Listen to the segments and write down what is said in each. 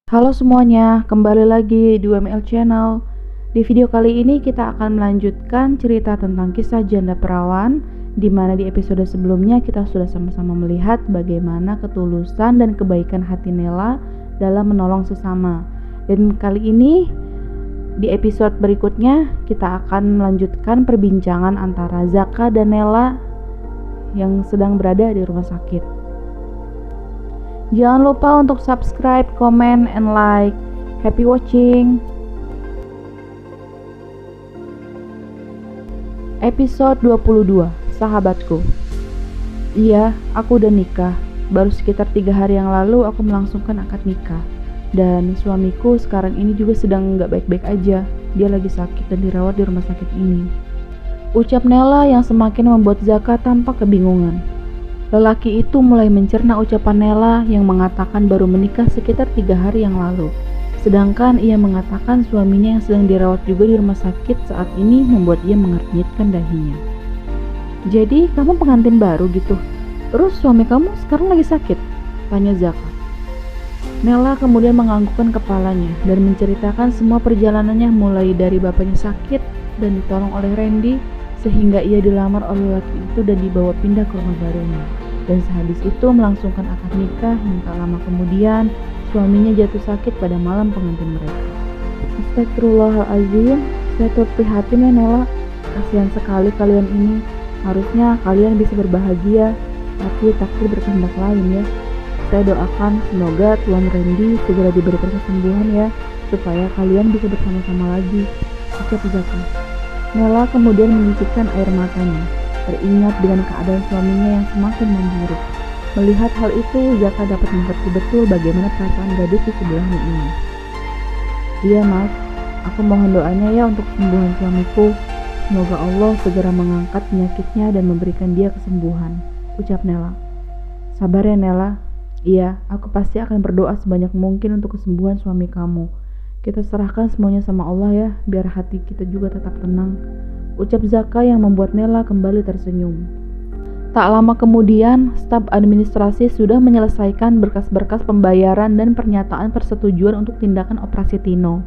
Halo semuanya, kembali lagi di UML Channel. Di video kali ini kita akan melanjutkan cerita tentang kisah janda perawan, di mana di episode sebelumnya kita sudah sama-sama melihat bagaimana ketulusan dan kebaikan hati Nela dalam menolong sesama. Dan kali ini di episode berikutnya kita akan melanjutkan perbincangan antara Zaka dan Nela yang sedang berada di rumah sakit. Jangan lupa untuk subscribe, comment, and like. Happy watching. Episode 22, Sahabatku. Iya, aku udah nikah. Baru sekitar 3 hari yang lalu aku melangsungkan akad nikah. Dan suamiku sekarang ini juga sedang gak baik-baik aja. Dia lagi sakit dan dirawat di rumah sakit ini. Ucap Nela yang semakin membuat Zaka tampak kebingungan. Lelaki itu mulai mencerna ucapan Nela yang mengatakan baru menikah sekitar 3 hari yang lalu. Sedangkan ia mengatakan suaminya yang sedang dirawat juga di rumah sakit saat ini membuat ia mengernyitkan dahinya. Jadi kamu pengantin baru gitu? Terus suami kamu sekarang lagi sakit? Tanya Zaka. Nela kemudian menganggukkan kepalanya dan menceritakan semua perjalanannya mulai dari bapaknya sakit dan ditolong oleh Randy sehingga ia dilamar oleh laki itu dan dibawa pindah ke rumah barunya. Dan sehabis itu melangsungkan akad nikah yang tak lama kemudian suaminya jatuh sakit pada malam pengantin mereka. Astagfirullahaladzim, saya turut prihatin ya Nela. Kasihan sekali kalian ini. Harusnya kalian bisa berbahagia, tapi takdir berkehendak lain ya. Saya doakan semoga Tuan Randy segera diberikan kesembuhan ya, supaya kalian bisa bersama-sama lagi. Ucap Zaka. Nela kemudian menyicipkan air matanya, teringat dengan keadaan suaminya yang semakin memburuk. Melihat hal itu, Zaka dapat mengerti betul bagaimana perasaan gadis di sebelahnya ini. Iya mas, aku mohon doanya ya untuk kesembuhan suamiku. Semoga Allah segera mengangkat penyakitnya dan memberikan dia kesembuhan, ucap Nela. Sabar ya Nela. Iya, aku pasti akan berdoa sebanyak mungkin untuk kesembuhan suami kamu. Kita serahkan semuanya sama Allah ya, biar hati kita juga tetap tenang, ucap Zaka yang membuat Nela kembali tersenyum. Tak lama kemudian, staf administrasi sudah menyelesaikan berkas-berkas pembayaran dan pernyataan persetujuan untuk tindakan operasi Tino.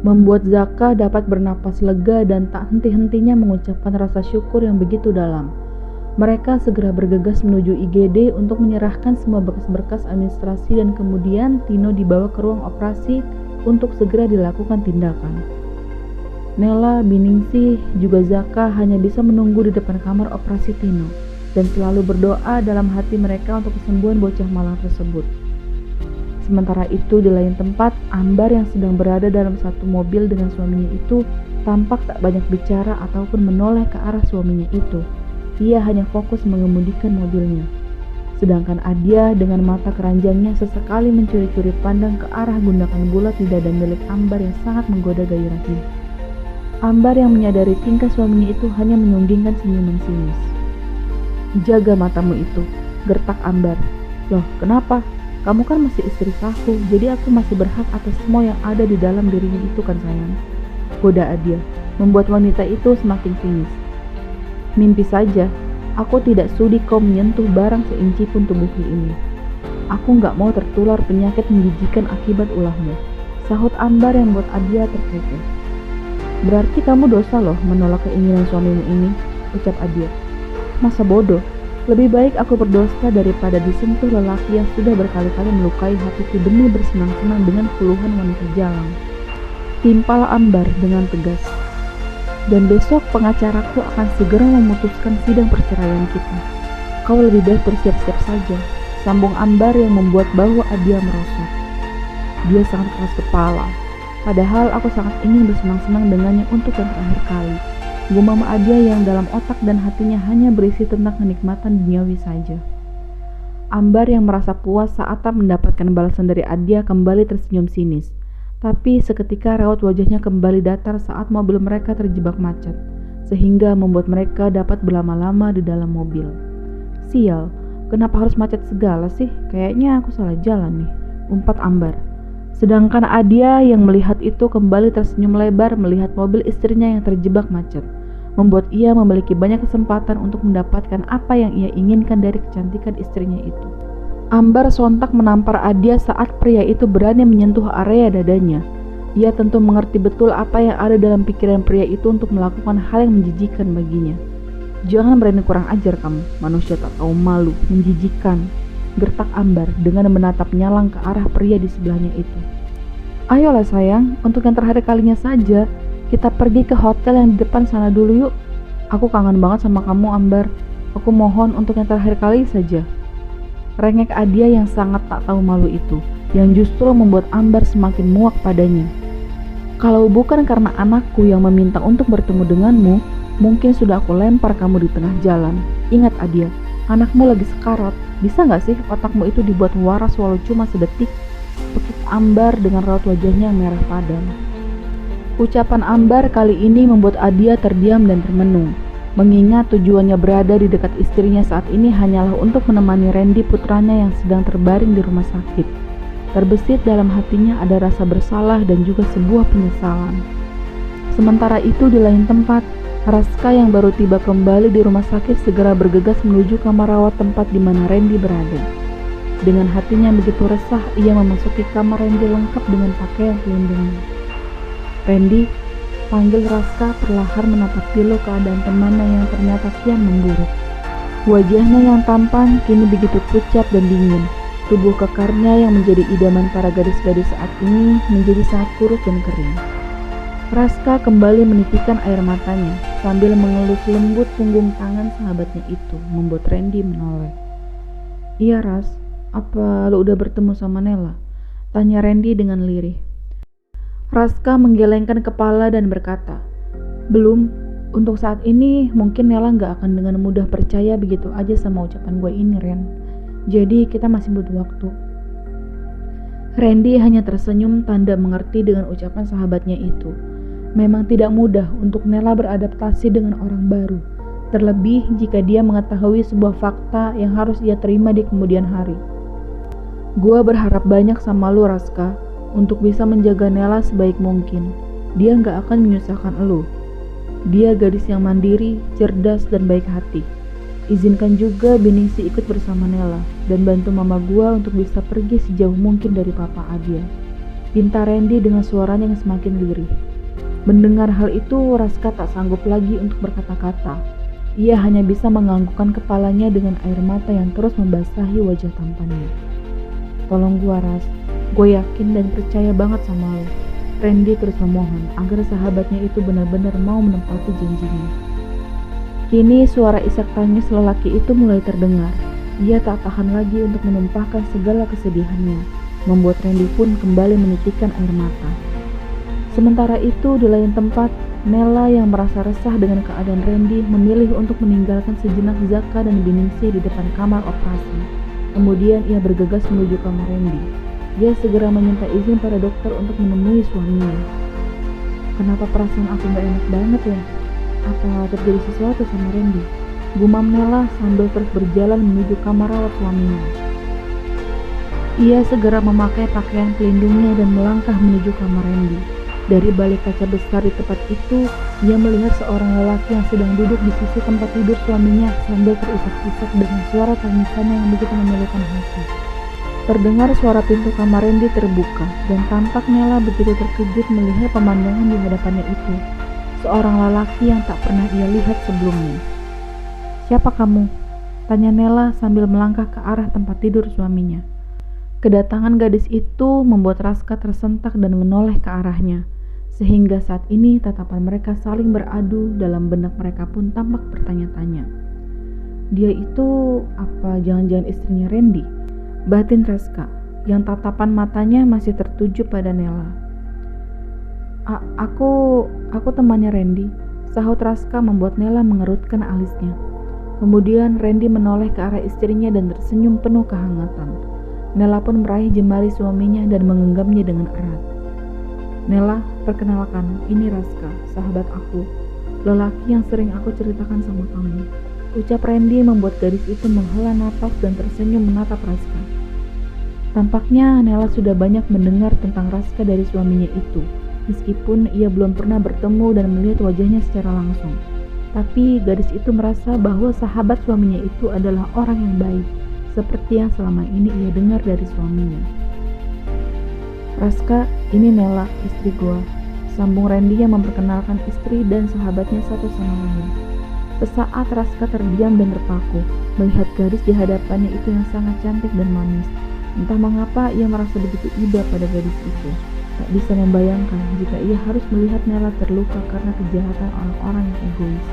Membuat Zaka dapat bernapas lega dan tak henti-hentinya mengucapkan rasa syukur yang begitu dalam. Mereka segera bergegas menuju IGD untuk menyerahkan semua berkas-berkas administrasi dan kemudian Tino dibawa ke ruang operasi untuk segera dilakukan tindakan. Nela, Biningsih, juga Zaka hanya bisa menunggu di depan kamar operasi Tino dan selalu berdoa dalam hati mereka untuk kesembuhan bocah malang tersebut. Sementara itu di lain tempat, Ambar yang sedang berada dalam satu mobil dengan suaminya itu tampak tak banyak bicara ataupun menoleh ke arah suaminya itu. Ia hanya fokus mengemudikan mobilnya. Sedangkan Adia dengan mata keranjangnya sesekali mencuri-curi pandang ke arah gundakan bulat di dada milik Ambar yang sangat menggoda gairahnya. Ambar yang menyadari tingkah suaminya itu hanya menyunggingkan senyuman sinis. Jaga matamu itu, gertak Ambar. Loh, kenapa? Kamu kan masih istri sahku, jadi aku masih berhak atas semua yang ada di dalam dirinya itu kan sayang. Goda Adia, membuat wanita itu semakin sinis. Mimpi saja. Aku tidak sudi kau menyentuh barang seinci pun tubuhku ini. Aku gak mau tertular penyakit menjijikan akibat ulahmu, sahut Ambar yang buat Adia terkekeh. Berarti kamu dosa loh menolak keinginan suamimu ini, ucap Adia. Masa bodoh, lebih baik aku berdosa daripada disentuh lelaki yang sudah berkali-kali melukai hatiku demi bersenang-senang dengan puluhan wanita jalang. Timpal Ambar dengan tegas. Dan besok pengacaraku akan segera memutuskan sidang perceraian kita. Kau lebih baik bersiap-siap saja, sambung Ambar yang membuat bahu Adia merosot. Dia sangat keras kepala, padahal aku sangat ingin bersenang-senang dengannya untuk yang terakhir kali. Gumam Adia yang dalam otak dan hatinya hanya berisi tentang kenikmatan duniawi saja. Ambar yang merasa puas saat tak mendapatkan balasan dari Adia kembali tersenyum sinis. Tapi seketika raut wajahnya kembali datar saat mobil mereka terjebak macet, sehingga membuat mereka dapat berlama-lama di dalam mobil. Sial, kenapa harus macet segala sih? Kayaknya aku salah jalan nih, umpat Ambar. Sedangkan Adia yang melihat itu kembali tersenyum lebar melihat mobil istrinya yang terjebak macet, membuat ia memiliki banyak kesempatan untuk mendapatkan apa yang ia inginkan dari kecantikan istrinya itu. Ambar sontak menampar Adia saat pria itu berani menyentuh area dadanya. Ia tentu mengerti betul apa yang ada dalam pikiran pria itu untuk melakukan hal yang menjijikan baginya. "Jangan berani kurang ajar kamu, manusia tak tahu malu, menjijikan," gertak Ambar dengan menatap nyalang ke arah pria di sebelahnya itu. "Ayolah sayang, untuk yang terakhir kalinya saja, kita pergi ke hotel yang di depan sana dulu yuk. Aku kangen banget sama kamu Ambar. Aku mohon untuk yang terakhir kali saja." Rengek Adia yang sangat tak tahu malu itu, yang justru membuat Ambar semakin muak padanya. "Kalau bukan karena anakku yang meminta untuk bertemu denganmu, mungkin sudah aku lempar kamu di tengah jalan. Ingat Adia, anakmu lagi sekarat. Bisa gak sih otakmu itu dibuat waras walau cuma sedetik?" Pekik Ambar dengan raut wajahnya yang merah padam. Ucapan Ambar kali ini membuat Adia terdiam dan termenung, mengingat tujuannya berada di dekat istrinya saat ini hanyalah untuk menemani Randy putranya yang sedang terbaring di rumah sakit. Terbesit dalam hatinya ada rasa bersalah dan juga sebuah penyesalan. Sementara itu di lain tempat, Raska yang baru tiba kembali di rumah sakit segera bergegas menuju kamar rawat tempat di mana Randy berada. Dengan hatinya yang begitu resah, ia memasuki kamar Randy lengkap dengan pakaian pelindungnya. "Randy," panggil Raska perlahan menatap pilu keadaan temannya yang ternyata kian memburuk. Wajahnya yang tampan kini begitu pucat dan dingin. Tubuh kekarnya yang menjadi idaman para gadis-gadis saat ini menjadi sangat kurus dan kering. Raska kembali menitikkan air matanya sambil mengelus lembut punggung tangan sahabatnya itu, membuat Randy menoleh. "Iya Ras, apa lo udah bertemu sama Nela?" tanya Randy dengan lirih. Raska menggelengkan kepala dan berkata, "Belum, untuk saat ini mungkin Nela gak akan dengan mudah percaya begitu aja sama ucapan gue ini Ren. Jadi kita masih butuh waktu." Randy hanya tersenyum tanda mengerti dengan ucapan sahabatnya itu. Memang tidak mudah untuk Nela beradaptasi dengan orang baru, terlebih jika dia mengetahui sebuah fakta yang harus ia terima di kemudian hari. "Gua berharap banyak sama lu Raska, untuk bisa menjaga Nela sebaik mungkin. Dia gak akan menyusahkan lu. Dia gadis yang mandiri, cerdas, dan baik hati. Izinkan juga Biningsi ikut bersama Nela dan bantu mama gua untuk bisa pergi sejauh mungkin dari papa Adia," pinta Randy dengan suaranya yang semakin lirih. Mendengar hal itu, Raska tak sanggup lagi untuk berkata-kata. Ia hanya bisa menganggukkan kepalanya dengan air mata yang terus membasahi wajah tampannya. "Tolong gua Ras, gue yakin dan percaya banget sama lo." Randy terus memohon agar sahabatnya itu benar-benar mau menepati janjinya. Kini suara isak tangis lelaki itu mulai terdengar. Ia tak tahan lagi untuk menumpahkan segala kesedihannya, membuat Randy pun kembali menitikkan air mata. Sementara itu di lain tempat, Nela yang merasa resah dengan keadaan Randy memilih untuk meninggalkan sejenak Zaka dan Biningsi di depan kamar operasi. Kemudian ia bergegas menuju kamar Randy. Dia segera meminta izin pada dokter untuk menemui suaminya. "Kenapa perasaan aku gak enak banget ya? Apa terjadi sesuatu sama Randy?" gumam Nela sambil terus berjalan menuju kamar rawat suaminya. Ia segera memakai pakaian pelindungnya dan melangkah menuju kamar Randy. Dari balik kaca besar di tempat itu, ia melihat seorang lelaki yang sedang duduk di sisi tempat tidur suaminya sambil terisak-isak dengan suara tangisannya yang begitu memilukan hati. Terdengar suara pintu kamar Randy terbuka dan tampak Nela begitu terkejut melihat pemandangan di hadapannya itu. Seorang lelaki yang tak pernah ia lihat sebelumnya. "Siapa kamu?" tanya Nela sambil melangkah ke arah tempat tidur suaminya. Kedatangan gadis itu membuat Raska tersentak dan menoleh ke arahnya, sehingga saat ini tatapan mereka saling beradu, dalam benak mereka pun tampak bertanya-tanya. Dia itu apa jangan-jangan istrinya Randy? Batin Raska, yang tatapan matanya masih tertuju pada Nela. Aku temannya Randy," sahut Raska membuat Nela mengerutkan alisnya. Kemudian Randy menoleh ke arah istrinya dan tersenyum penuh kehangatan. Nela pun meraih jemari suaminya dan menggenggamnya dengan erat. "Nela, perkenalkan, ini Raska, sahabat aku, lelaki yang sering aku ceritakan sama kamu," ucap Randy membuat gadis itu menghela napas dan tersenyum menatap Raska. Tampaknya Nela sudah banyak mendengar tentang Raska dari suaminya itu, meskipun ia belum pernah bertemu dan melihat wajahnya secara langsung. Tapi gadis itu merasa bahwa sahabat suaminya itu adalah orang yang baik, seperti yang selama ini ia dengar dari suaminya. "Raska, ini Nela, istri gua," sambung Randy yang memperkenalkan istri dan sahabatnya satu sama lain. Sesaat Raska terdiam dan terpaku, melihat gadis di hadapannya itu yang sangat cantik dan manis. Entah mengapa ia merasa begitu iba pada gadis itu. Tak bisa membayangkan jika ia harus melihat Nela terluka karena kejahatan orang-orang yang egois.